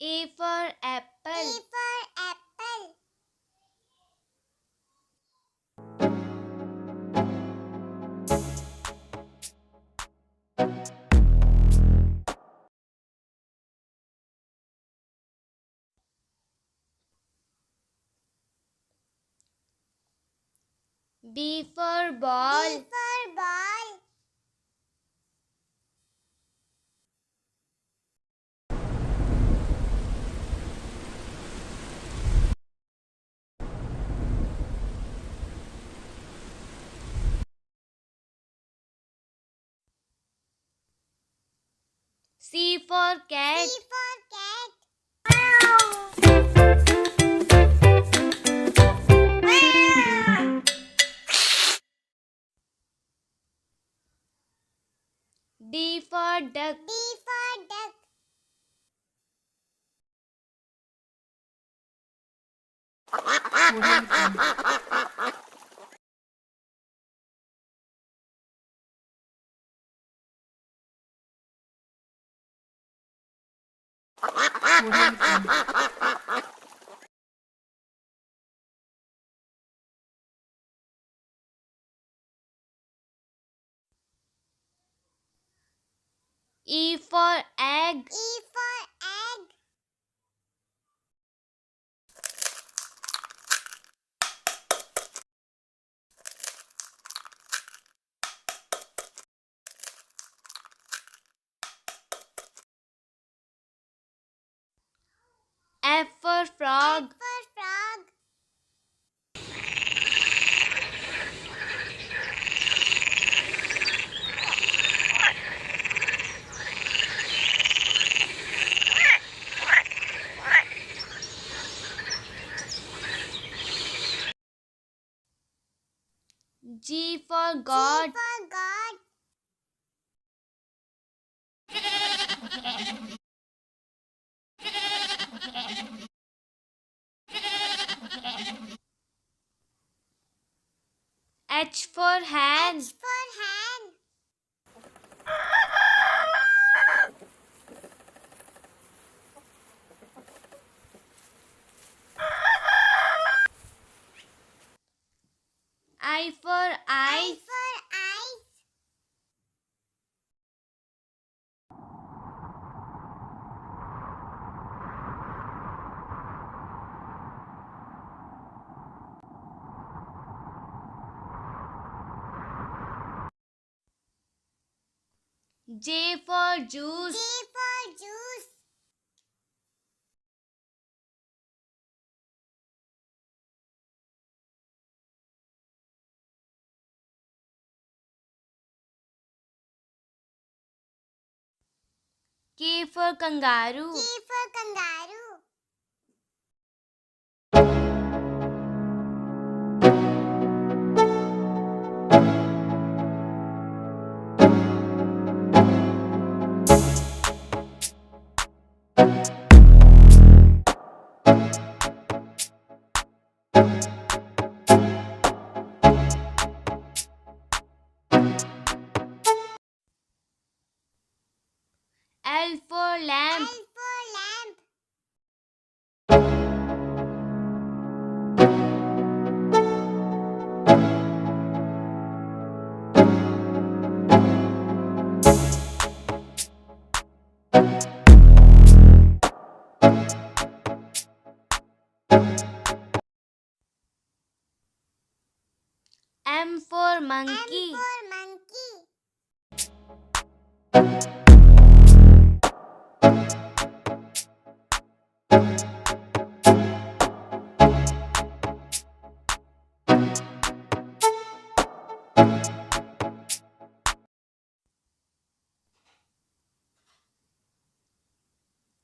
A for apple. A for apple. B for ball. B for ball. C for cat. C for cat. D for duck. D for duck. E for egg. E for egg. F for frog. F for frog. G for God. G for God. H for hen. H for hen. I for I eyes. for eyes. J for juice. J for juice. K for kangaroo. K for kangaroo. L for lamp. L for lamp. M for M monkey. for monkey.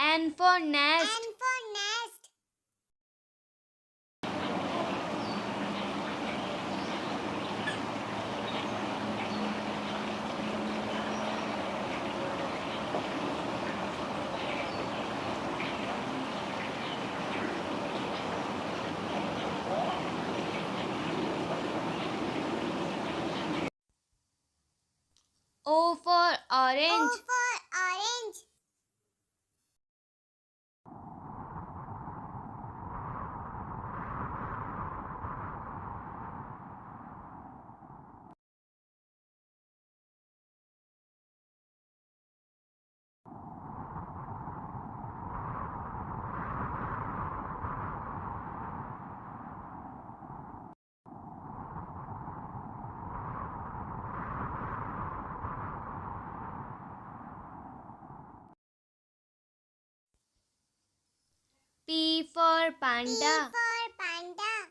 N for nest. N for nest. O for O orange. for orange. P for P panda. for panda.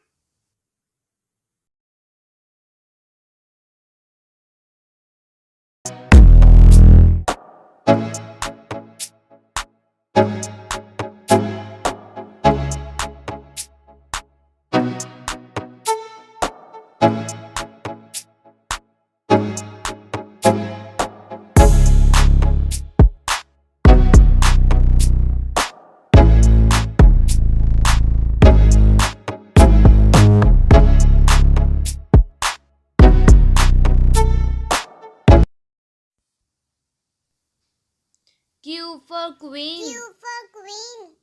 Q for queen. Q for queen.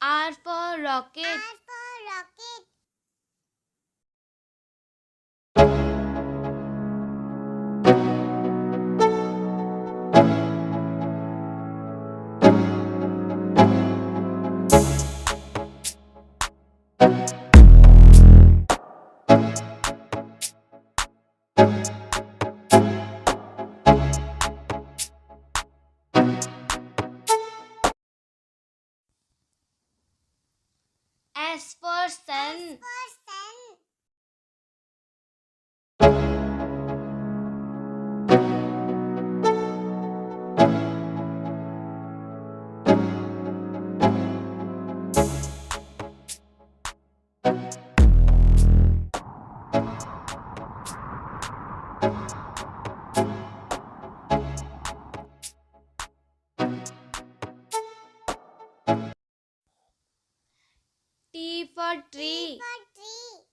R for rocket. R for rocket. S for S sun. for sun. T for T tree. for tree.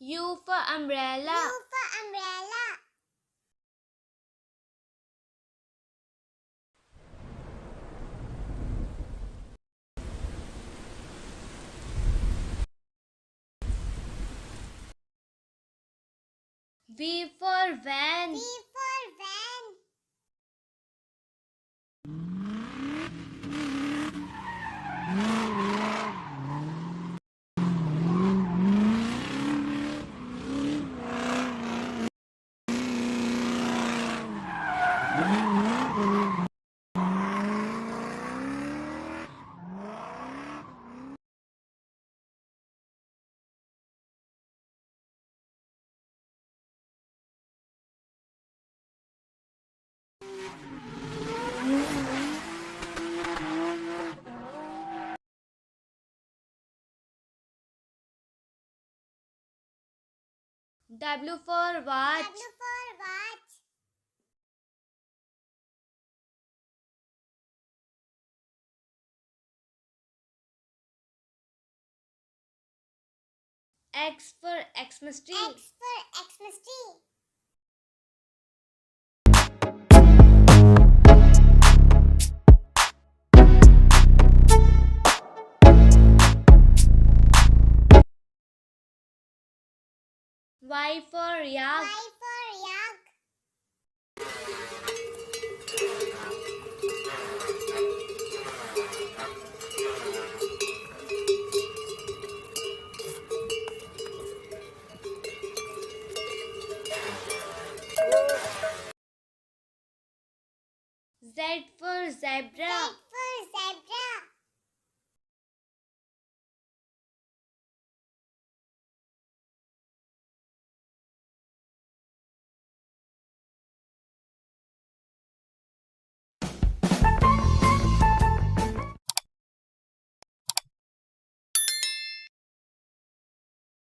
U for umbrella. U for umbrella. V for van. V for van. W for watch. W for watch. X for Xmas tree. X for Xmas tree. Y for yak. Y for yak. Z for zebra. Z for zebra.